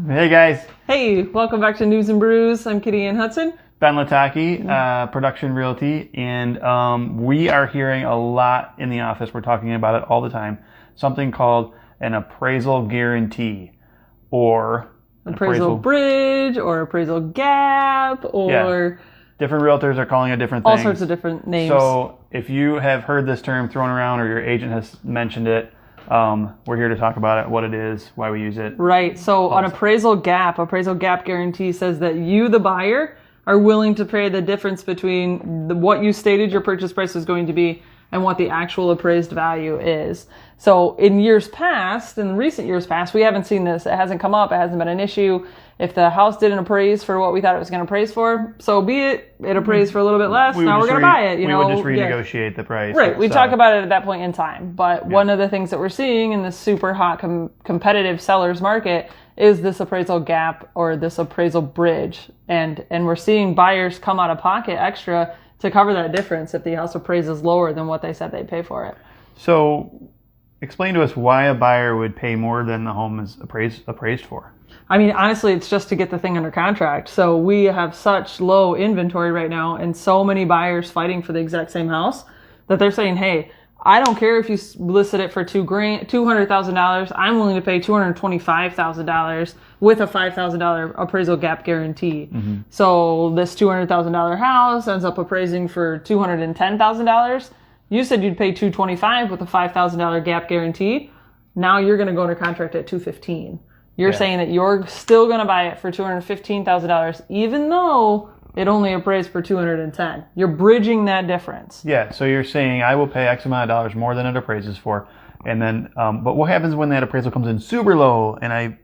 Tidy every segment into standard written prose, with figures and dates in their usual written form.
Hey guys. Hey, welcome back to News and Brews. I'm Kittyanne Hudson. Ben Latock, Production Realty, and we are hearing a lot in the office. We're talking about it all the time. Something called an appraisal guarantee, or Appraisal bridge, or appraisal gap, or different realtors are calling it different things. All sorts of different names. So if you have heard this term thrown around, or your agent has mentioned it, we're here to talk about it, what it is, why we use it. Right. So an appraisal gap guarantee says that you, the buyer, are willing to pay the difference between what you stated your purchase price is going to be and what the actual appraised value is. So in recent years past, we haven't seen this. It hasn't come up. It hasn't been an issue. If the house didn't appraise for what we thought it was going to appraise for, so be it. It appraised for a little bit less. Now we're going to buy it. We would just renegotiate the price. Right. We talk about it at that point in time. But one of the things that we're seeing in this super hot competitive sellers market is this appraisal gap or this appraisal bridge. And we're seeing buyers come out of pocket extra to cover that difference if the house appraises lower than what they said they'd pay for it. So explain to us why a buyer would pay more than the home is appraised for. I mean, honestly, it's just to get the thing under contract. So we have such low inventory right now and so many buyers fighting for the exact same house that they're saying, hey, I don't care if you listed it for $200,000. I'm willing to pay $225,000 with a $5,000 appraisal gap guarantee. Mm-hmm. So this $200,000 house ends up appraising for $210,000. You said you'd pay $225,000 with a $5,000 gap guarantee. Now you're going to go under contract at $215,000. You're saying that you're still going to buy it for $215,000, even though it only appraised for $210,000. You're bridging that difference. Yeah. So you're saying I will pay X amount of dollars more than it appraises for, and then, but what happens when that appraisal comes in super low, and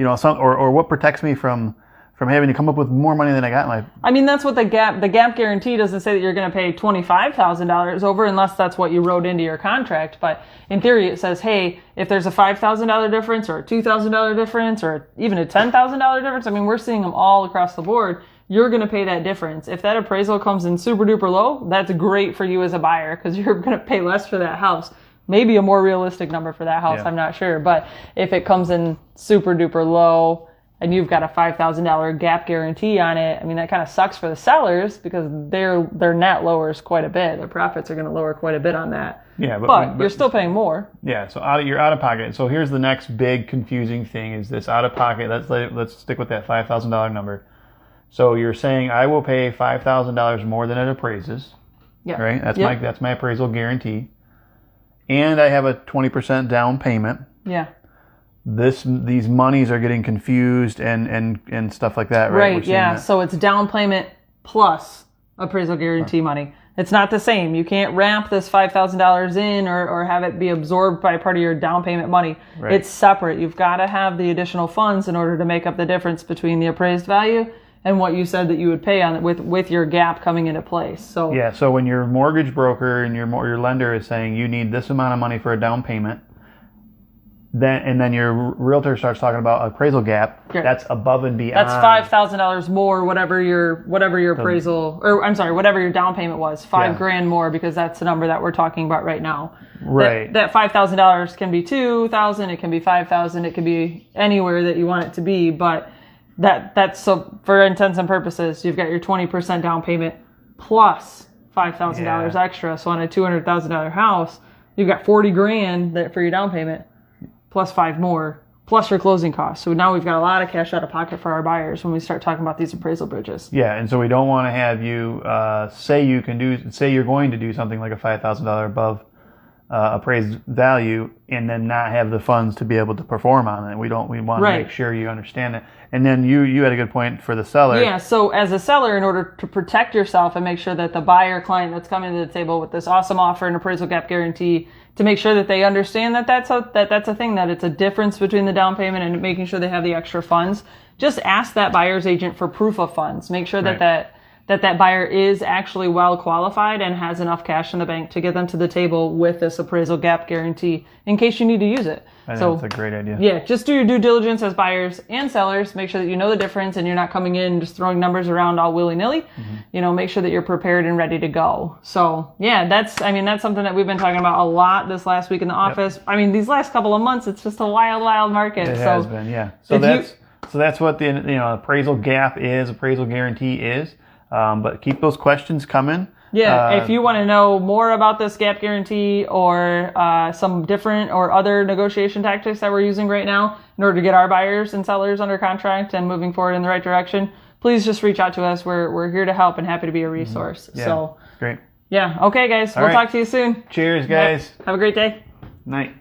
or what protects me from having to come up with more money than I got in my... I mean, that's what the gap guarantee doesn't say that you're going to pay $25,000 over unless that's what you wrote into your contract. But in theory, it says, hey, if there's a $5,000 difference or a $2,000 difference or even a $10,000 difference, I mean, we're seeing them all across the board. You're going to pay that difference. If that appraisal comes in super duper low, that's great for you as a buyer because you're going to pay less for that house. Maybe a more realistic number for that house, I'm not sure. But if it comes in super duper low, and you've got a $5,000 gap guarantee on it, I mean, that kind of sucks for the sellers because their net lowers quite a bit. Their profits are going to lower quite a bit on that. Yeah, but you're still paying more. Yeah, so you're out of pocket. So here's the next big confusing thing is this out of pocket. Let's stick with that $5,000 number. So you're saying I will pay $5,000 more than it appraises. Yeah. Right? That's my appraisal guarantee. And I have a 20% down payment. Yeah. These monies are getting confused and stuff like that, right? Right, yeah. So it's down payment plus appraisal guarantee money. It's not the same. You can't ramp this $5,000 in or have it be absorbed by part of your down payment money. Right. It's separate. You've got to have the additional funds in order to make up the difference between the appraised value and what you said that you would pay on it with your gap coming into place. So yeah. So when your mortgage broker and your lender is saying you need this amount of money for a down payment, then your realtor starts talking about appraisal gap. Sure. That's above and beyond. That's $5,000 more, whatever your appraisal, or I'm sorry, whatever your down payment was, $5,000 more, because that's the number that we're talking about right now. Right. That $5,000 can be $2,000, it can be $5,000, it can be anywhere that you want it to be, but that's so for intents and purposes, you've got your 20% down payment plus $5,000 extra. So on a $200,000 house, you've got $40,000 for your down payment. Plus $5,000 more, plus your closing costs. So now we've got a lot of cash out of pocket for our buyers when we start talking about these appraisal bridges. Yeah, and so we don't want to have you say you're going to do something like a $5,000 above appraised value and then not have the funds to be able to perform on it. We want to make sure you understand it. And then you had a good point for the seller. Yeah, so as a seller, in order to protect yourself and make sure that the buyer client that's coming to the table with this awesome offer and appraisal gap guarantee, to make sure that they understand that that's a thing, that it's a difference between the down payment and making sure they have the extra funds, just ask that buyer's agent for proof of funds. Make sure that buyer is actually well qualified and has enough cash in the bank to get them to the table with this appraisal gap guarantee in case you need to use it. I think that's a great idea. Yeah, just do your due diligence as buyers and sellers. Make sure that you know the difference and you're not coming in just throwing numbers around all willy-nilly. Mm-hmm. Make sure that you're prepared and ready to go. So, yeah, that's something that we've been talking about a lot this last week in the office. Yep. I mean, these last couple of months, it's just a wild, wild market. It has been, yeah. So So that's what the appraisal gap is, appraisal guarantee is. But keep those questions coming. Yeah, if you want to know more about this gap guarantee or some different or other negotiation tactics that we're using right now in order to get our buyers and sellers under contract and moving forward in the right direction, please just reach out to us. We're here to help and happy to be a resource. Yeah, so great. Yeah. Okay, guys. We'll talk to you soon. Cheers, guys. Have a great day. Night.